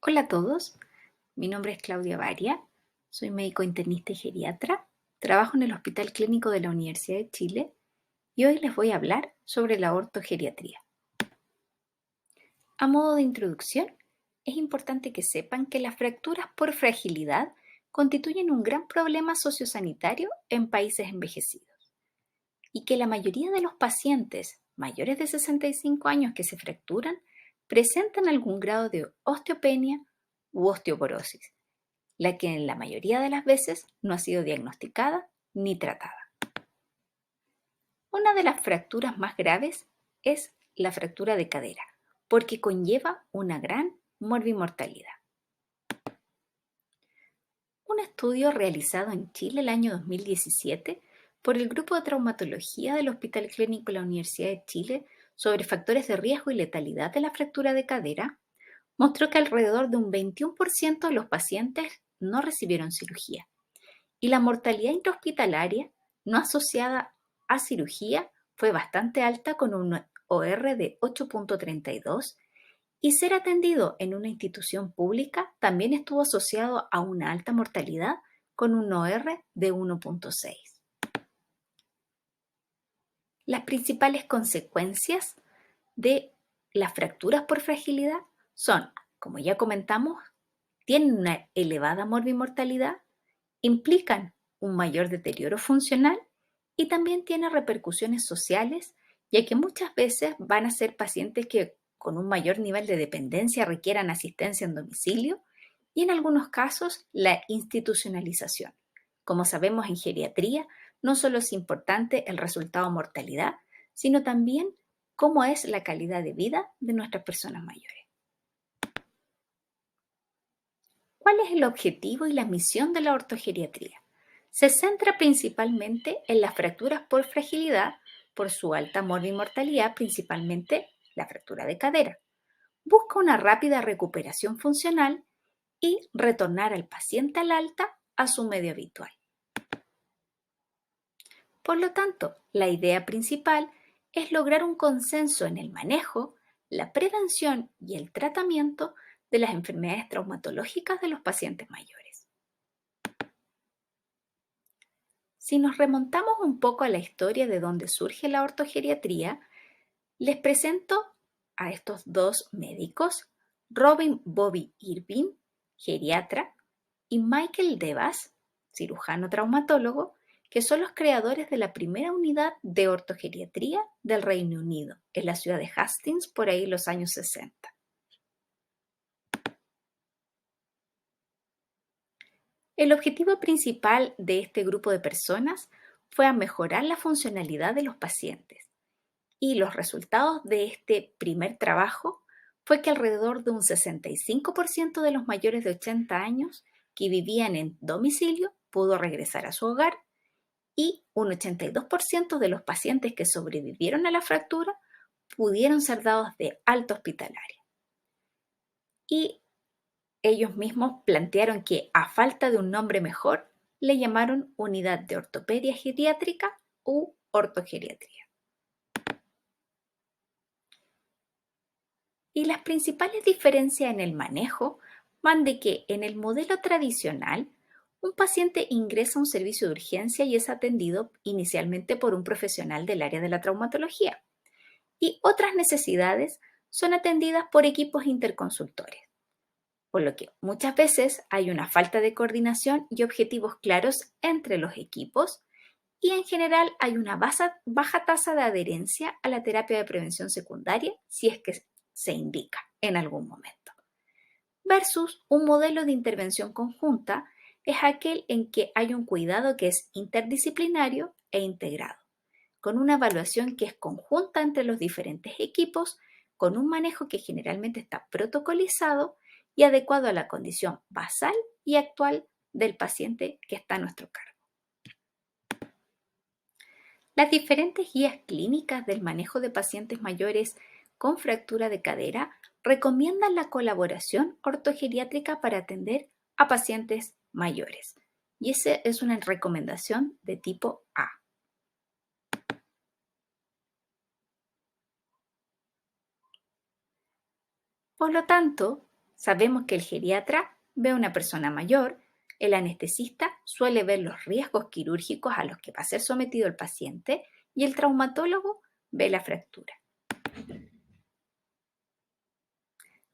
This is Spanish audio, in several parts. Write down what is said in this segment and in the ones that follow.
Hola a todos, mi nombre es Claudia Varia, soy médico internista y geriatra, trabajo en el Hospital Clínico de la Universidad de Chile y hoy les voy a hablar sobre la ortogeriatría. A modo de introducción, es importante que sepan que las fracturas por fragilidad constituyen un gran problema sociosanitario en países envejecidos y que la mayoría de los pacientes mayores de 65 años que se fracturan presentan algún grado de osteopenia u osteoporosis, la que en la mayoría de las veces no ha sido diagnosticada ni tratada. Una de las fracturas más graves es la fractura de cadera, porque conlleva una gran morbimortalidad. Un estudio realizado en Chile el año 2017 por el Grupo de Traumatología del Hospital Clínico de la Universidad de Chile sobre factores de riesgo y letalidad de la fractura de cadera mostró que alrededor de un 21% de los pacientes no recibieron cirugía y la mortalidad intrahospitalaria no asociada a cirugía fue bastante alta con un OR de 8.32 y ser atendido en una institución pública también estuvo asociado a una alta mortalidad con un OR de 1.6. Las principales consecuencias de las fracturas por fragilidad son, como ya comentamos, tienen una elevada morbimortalidad, implican un mayor deterioro funcional y también tiene repercusiones sociales, ya que muchas veces van a ser pacientes que con un mayor nivel de dependencia requieran asistencia en domicilio y en algunos casos la institucionalización. Como sabemos en geriatría, no solo es importante el resultado de mortalidad, sino también cómo es la calidad de vida de nuestras personas mayores. ¿Cuál es el objetivo y la misión de la ortogeriatría? Se centra principalmente en las fracturas por fragilidad, por su alta morbimortalidad, principalmente la fractura de cadera. Busca una rápida recuperación funcional y retornar al paciente al alta a su medio habitual. Por lo tanto, la idea principal es lograr un consenso en el manejo, la prevención y el tratamiento de las enfermedades traumatológicas de los pacientes mayores. Si nos remontamos un poco a la historia de dónde surge la ortogeriatría, les presento a estos dos médicos, Robin Bobby Irving, geriatra, y Michael Devas, cirujano traumatólogo, que son los creadores de la primera unidad de ortogeriatría del Reino Unido, en la ciudad de Hastings, por ahí los años 60. El objetivo principal de este grupo de personas fue a mejorar la funcionalidad de los pacientes. Y los resultados de este primer trabajo fue que alrededor de un 65% de los mayores de 80 años que vivían en domicilio pudo regresar a su hogar y un 82% de los pacientes que sobrevivieron a la fractura pudieron ser dados de alta hospitalaria. Y ellos mismos plantearon que, a falta de un nombre mejor, le llamaron unidad de ortopedia geriátrica u ortogeriatría. Y las principales diferencias en el manejo van de que en el modelo tradicional, un paciente ingresa a un servicio de urgencia y es atendido inicialmente por un profesional del área de la traumatología. Y otras necesidades son atendidas por equipos interconsultores, por lo que muchas veces hay una falta de coordinación y objetivos claros entre los equipos y en general hay una baja tasa de adherencia a la terapia de prevención secundaria si es que se indica en algún momento. Versus un modelo de intervención conjunta es aquel en que hay un cuidado que es interdisciplinario e integrado, con una evaluación que es conjunta entre los diferentes equipos, con un manejo que generalmente está protocolizado y adecuado a la condición basal y actual del paciente que está a nuestro cargo. Las diferentes guías clínicas del manejo de pacientes mayores con fractura de cadera recomiendan la colaboración ortogeriátrica para atender a pacientes mayores. Y esa es una recomendación de tipo A. Por lo tanto, Sabemos que el geriatra ve a una persona mayor, el anestesista suele ver los riesgos quirúrgicos a los que va a ser sometido el paciente y el traumatólogo ve la fractura.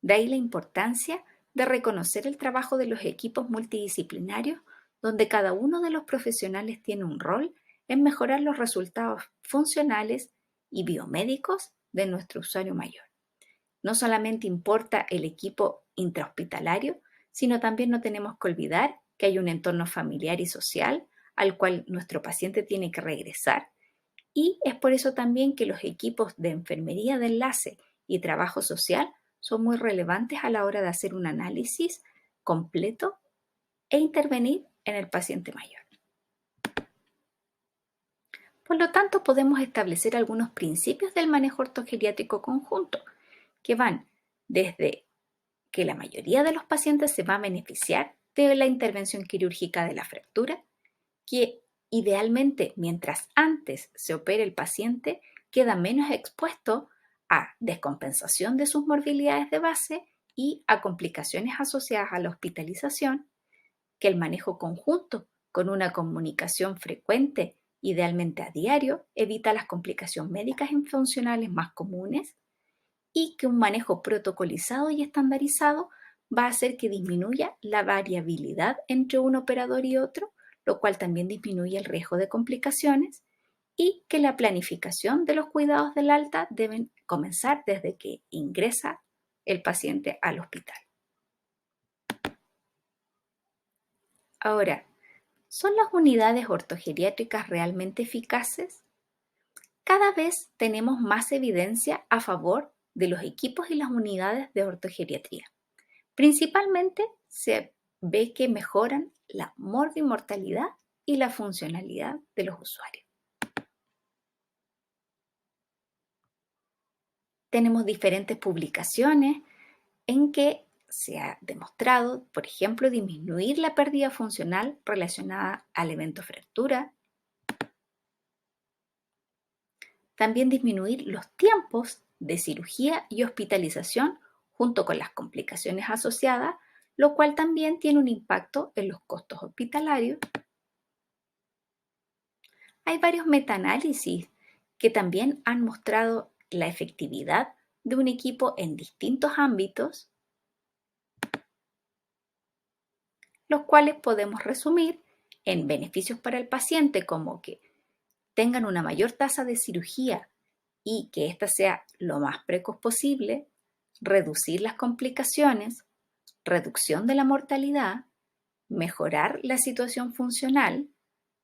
De ahí la importancia de reconocer el trabajo de los equipos multidisciplinarios, donde cada uno de los profesionales tiene un rol en mejorar los resultados funcionales y biomédicos de nuestro usuario mayor. No solamente importa el equipo intrahospitalario, sino también no tenemos que olvidar que hay un entorno familiar y social al cual nuestro paciente tiene que regresar, y es por eso también que los equipos de enfermería de enlace y trabajo social son muy relevantes a la hora de hacer un análisis completo e intervenir en el paciente mayor. Por lo tanto, podemos establecer algunos principios del manejo ortogeriátrico conjunto, que van desde que la mayoría de los pacientes se va a beneficiar de la intervención quirúrgica de la fractura, que idealmente mientras antes se opere el paciente queda menos expuesto a descompensación de sus morbilidades de base y a complicaciones asociadas a la hospitalización, que el manejo conjunto con una comunicación frecuente, idealmente a diario, evita las complicaciones médicas y funcionales más comunes, y que un manejo protocolizado y estandarizado va a hacer que disminuya la variabilidad entre un operador y otro, lo cual también disminuye el riesgo de complicaciones, y que la planificación de los cuidados del alta deben comenzar desde que ingresa el paciente al hospital. Ahora, ¿son las unidades ortogeriátricas realmente eficaces? Cada vez tenemos más evidencia a favor de los equipos y las unidades de ortogeriatría. Principalmente se ve que mejoran la morbimortalidad y la funcionalidad de los usuarios. Tenemos diferentes publicaciones en que se ha demostrado, por ejemplo, disminuir la pérdida funcional relacionada al evento fractura, también disminuir los tiempos de cirugía y hospitalización junto con las complicaciones asociadas, lo cual también tiene un impacto en los costos hospitalarios. Hay varios metaanálisis que también han mostrado la efectividad de un equipo en distintos ámbitos, los cuales podemos resumir en beneficios para el paciente como que tengan una mayor tasa de cirugía y que ésta sea lo más precoz posible, reducir las complicaciones, reducción de la mortalidad, mejorar la situación funcional,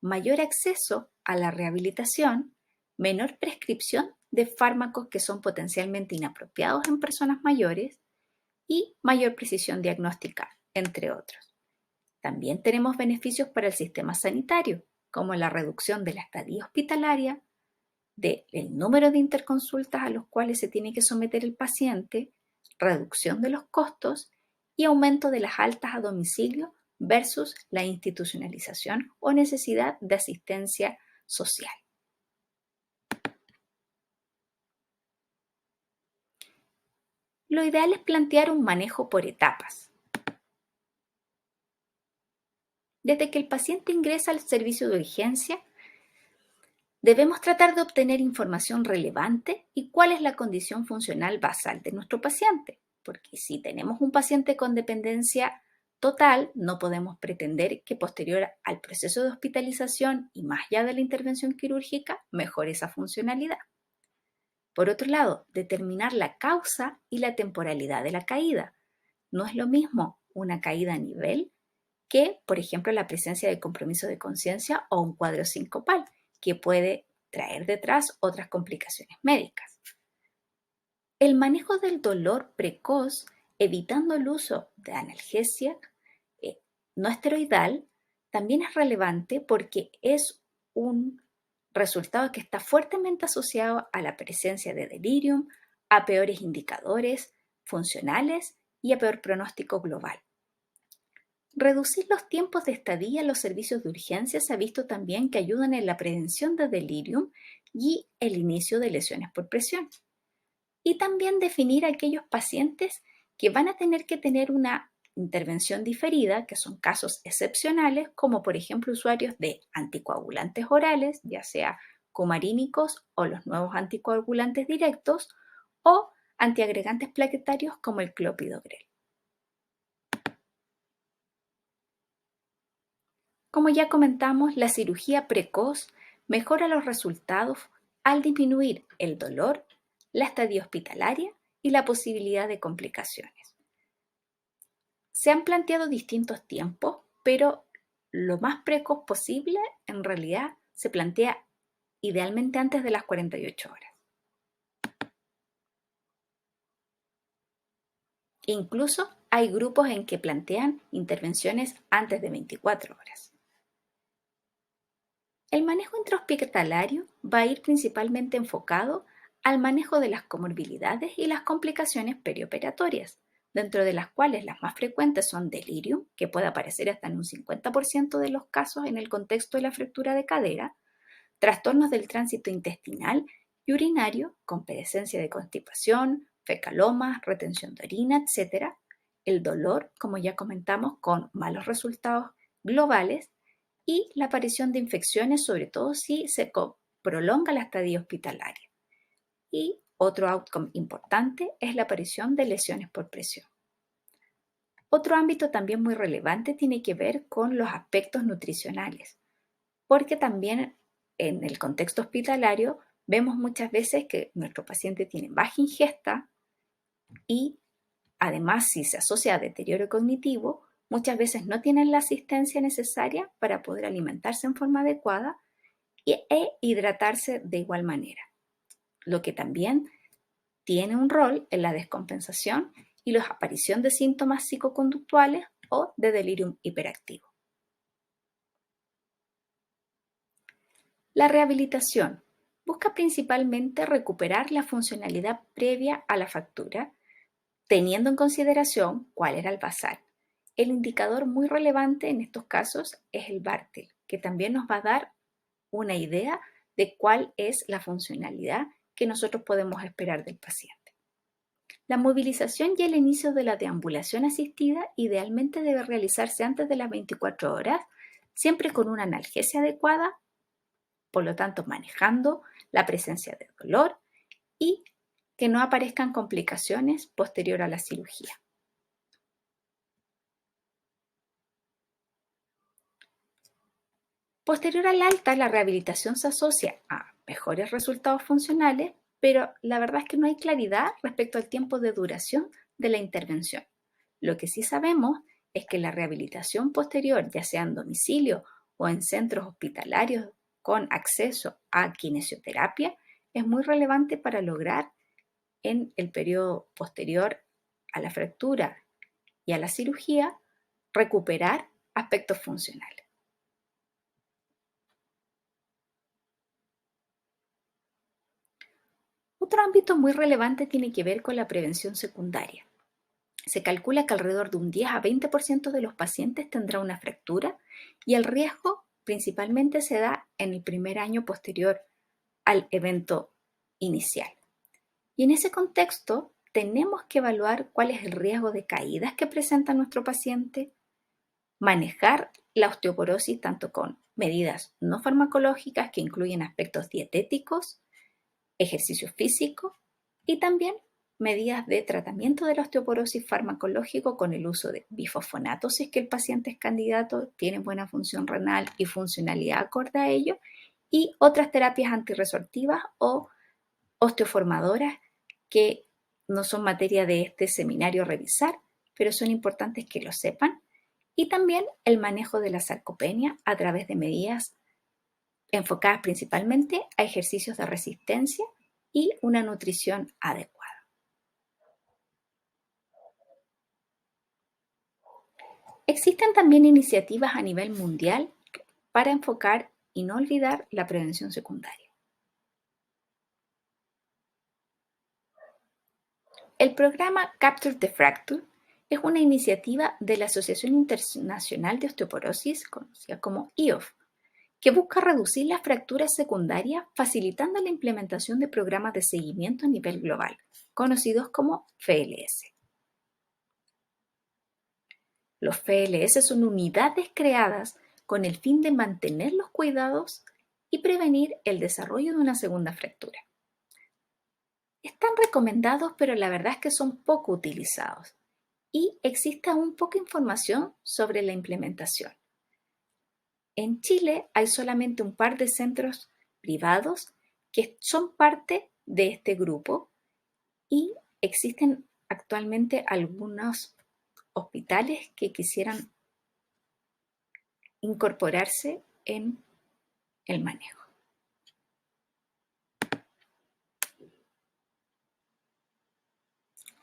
mayor acceso a la rehabilitación, menor prescripción de fármacos que son potencialmente inapropiados en personas mayores y mayor precisión diagnóstica, entre otros. También tenemos beneficios para el sistema sanitario, como la reducción de la estadía hospitalaria, del número de interconsultas a los cuales se tiene que someter el paciente, reducción de los costos y aumento de las altas a domicilio versus la institucionalización o necesidad de asistencia social. Lo ideal es plantear un manejo por etapas. Desde que el paciente ingresa al servicio de urgencia, debemos tratar de obtener información relevante y cuál es la condición funcional basal de nuestro paciente, porque si tenemos un paciente con dependencia total, no podemos pretender que posterior al proceso de hospitalización y más allá de la intervención quirúrgica mejore esa funcionalidad. Por otro lado, determinar la causa y la temporalidad de la caída. No es lo mismo una caída a nivel que, por ejemplo, la presencia de compromiso de conciencia o un cuadro sincopal, que puede traer detrás otras complicaciones médicas. El manejo del dolor precoz, evitando el uso de analgesia no esteroidal, también es relevante porque es un resultado que está fuertemente asociado a la presencia de delirium, a peores indicadores funcionales y a peor pronóstico global. Reducir los tiempos de estadía en los servicios de urgencia se ha visto también que ayudan en la prevención de delirium y el inicio de lesiones por presión. Y también definir a aquellos pacientes que van a tener que tener una intervención diferida, que son casos excepcionales, como por ejemplo usuarios de anticoagulantes orales, ya sea cumarínicos o los nuevos anticoagulantes directos, o antiagregantes plaquetarios como el clopidogrel. Como ya comentamos, la cirugía precoz mejora los resultados al disminuir el dolor, la estadía hospitalaria y la posibilidad de complicaciones. Se han planteado distintos tiempos, pero lo más precoz posible en realidad se plantea idealmente antes de las 48 horas. Incluso hay grupos en que plantean intervenciones antes de 24 horas. El manejo intrahospitalario va a ir principalmente enfocado al manejo de las comorbilidades y las complicaciones perioperatorias, dentro de las cuales las más frecuentes son delirium, que puede aparecer hasta en un 50% de los casos en el contexto de la fractura de cadera, trastornos del tránsito intestinal y urinario, con presencia de constipación, fecalomas, retención de orina, etc. El dolor, como ya comentamos, con malos resultados globales y la aparición de infecciones, sobre todo si se prolonga la estadía hospitalaria. Y otro outcome importante es la aparición de lesiones por presión. Otro ámbito también muy relevante tiene que ver con los aspectos nutricionales, porque también en el contexto hospitalario vemos muchas veces que nuestro paciente tiene baja ingesta y además si se asocia a deterioro cognitivo, muchas veces no tienen la asistencia necesaria para poder alimentarse en forma adecuada e hidratarse de igual manera, lo que también tiene un rol en la descompensación y la aparición de síntomas psicoconductuales o de delirium hiperactivo. La rehabilitación busca principalmente recuperar la funcionalidad previa a la fractura, teniendo en consideración cuál era el basal. El indicador muy relevante en estos casos es el Bartel, que también nos va a dar una idea de cuál es la funcionalidad que nosotros podemos esperar del paciente. La movilización y el inicio de la deambulación asistida idealmente debe realizarse antes de las 24 horas, siempre con una analgesia adecuada, por lo tanto manejando la presencia de dolor y que no aparezcan complicaciones posterior a la cirugía. Posterior al alta, la rehabilitación se asocia a mejores resultados funcionales, pero la verdad es que no hay claridad respecto al tiempo de duración de la intervención. Lo que sí sabemos es que la rehabilitación posterior, ya sea en domicilio o en centros hospitalarios con acceso a kinesioterapia, es muy relevante para lograr en el periodo posterior a la fractura y a la cirugía recuperar aspectos funcionales. Otro ámbito muy relevante tiene que ver con la prevención secundaria. Se calcula que alrededor de un 10 a 20% de los pacientes tendrá una fractura y el riesgo principalmente se da en el primer año posterior al evento inicial. Y en ese contexto tenemos que evaluar cuál es el riesgo de caídas que presenta nuestro paciente, manejar la osteoporosis tanto con medidas no farmacológicas que incluyen aspectos dietéticos, ejercicio físico y también medidas de tratamiento de la osteoporosis farmacológico con el uso de bifosfonato si es que el paciente es candidato, tiene buena función renal y funcionalidad acorde a ello, y otras terapias antirresortivas o osteoformadoras que no son materia de este seminario revisar, pero son importantes que lo sepan, y también el manejo de la sarcopenia a través de medidas enfocadas principalmente a ejercicios de resistencia y una nutrición adecuada. Existen también iniciativas a nivel mundial para enfocar y no olvidar la prevención secundaria. El programa Capture the Fracture es una iniciativa de la Asociación Internacional de Osteoporosis, conocida como IOF, que busca reducir las fracturas secundarias facilitando la implementación de programas de seguimiento a nivel global, conocidos como FLS. Los FLS son unidades creadas con el fin de mantener los cuidados y prevenir el desarrollo de una segunda fractura. Están recomendados, pero la verdad es que son poco utilizados y existe aún poca información sobre la implementación. En Chile hay solamente un par de centros privados que son parte de este grupo y existen actualmente algunos hospitales que quisieran incorporarse en el manejo.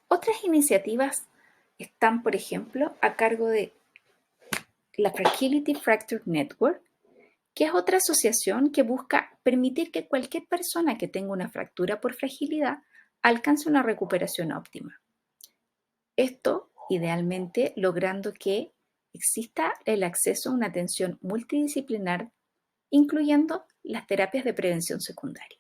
Otras iniciativas están, por ejemplo, a cargo de la Fragility Fracture Network, que es otra asociación que busca permitir que cualquier persona que tenga una fractura por fragilidad alcance una recuperación óptima. Esto, idealmente, logrando que exista el acceso a una atención multidisciplinar, incluyendo las terapias de prevención secundaria.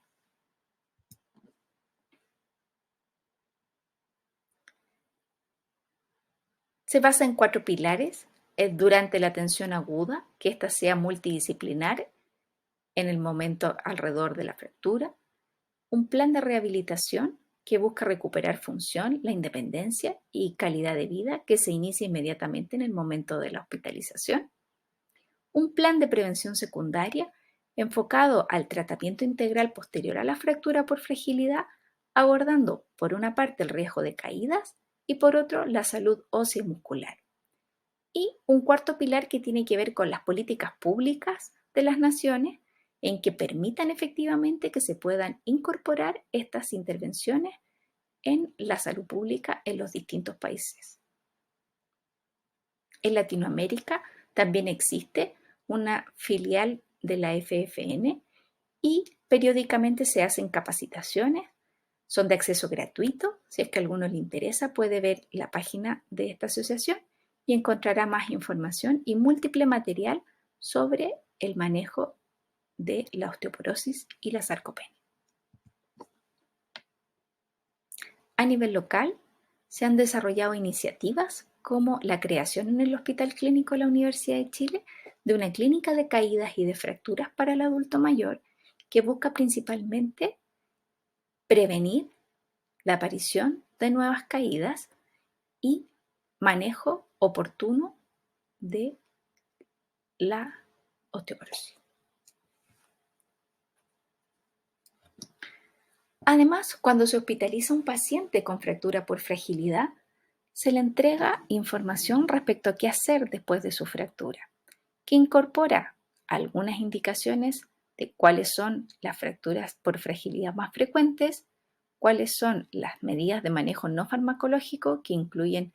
Se basa en 4 pilares: durante la atención aguda, que ésta sea multidisciplinar en el momento alrededor de la fractura; un plan de rehabilitación que busca recuperar función, la independencia y calidad de vida que se inicia inmediatamente en el momento de la hospitalización; un plan de prevención secundaria enfocado al tratamiento integral posterior a la fractura por fragilidad, abordando por una parte el riesgo de caídas y por otro la salud ósea y muscular; y un cuarto pilar que tiene que ver con las políticas públicas de las naciones en que permitan efectivamente que se puedan incorporar estas intervenciones en la salud pública en los distintos países. En Latinoamérica también existe una filial de la FFN y periódicamente se hacen capacitaciones. Son de acceso gratuito. Si es que a alguno le interesa, puede ver la página de esta asociación y encontrará más información y múltiple material sobre el manejo de la osteoporosis y la sarcopenia. A nivel local, se han desarrollado iniciativas como la creación en el Hospital Clínico de la Universidad de Chile de una clínica de caídas y de fracturas para el adulto mayor que busca principalmente prevenir la aparición de nuevas caídas y manejo oportuno de la osteoporosis. Además, cuando se hospitaliza un paciente con fractura por fragilidad, se le entrega información respecto a qué hacer después de su fractura, que incorpora algunas indicaciones de cuáles son las fracturas por fragilidad más frecuentes, cuáles son las medidas de manejo no farmacológico que incluyen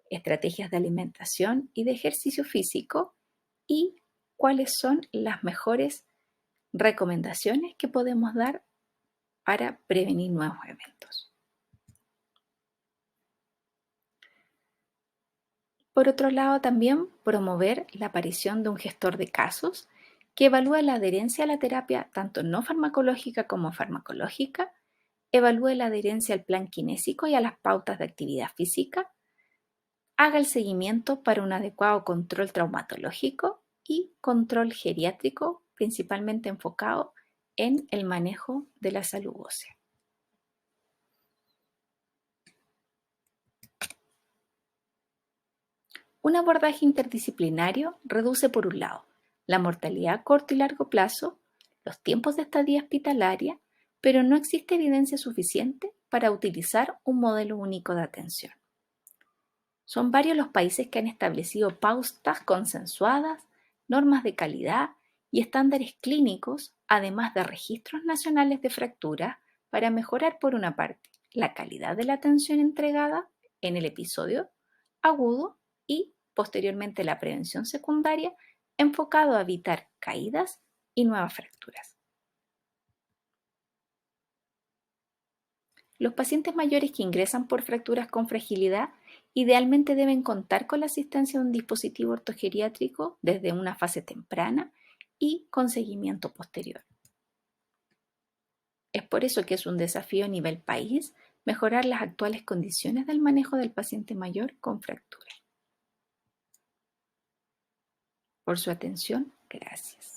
estrategias de alimentación y de ejercicio físico y cuáles son las mejores recomendaciones que podemos dar para prevenir nuevos eventos. Por otro lado, también promover la aparición de un gestor de casos que evalúe la adherencia a la terapia tanto no farmacológica como farmacológica, evalúe la adherencia al plan kinésico y a las pautas de actividad física, haga el seguimiento para un adecuado control traumatológico y control geriátrico, principalmente enfocado en el manejo de la salud ósea. Un abordaje interdisciplinario reduce, por un lado, la mortalidad a corto y largo plazo, los tiempos de estadía hospitalaria, pero no existe evidencia suficiente para utilizar un modelo único de atención. Son varios los países que han establecido pautas consensuadas, normas de calidad y estándares clínicos, además de registros nacionales de fracturas, para mejorar, por una parte, la calidad de la atención entregada en el episodio agudo y posteriormente la prevención secundaria, enfocado a evitar caídas y nuevas fracturas. Los pacientes mayores que ingresan por fracturas con fragilidad idealmente deben contar con la asistencia de un dispositivo ortogeriátrico desde una fase temprana y con seguimiento posterior. Es por eso que es un desafío a nivel país mejorar las actuales condiciones del manejo del paciente mayor con fractura. Por su atención, gracias.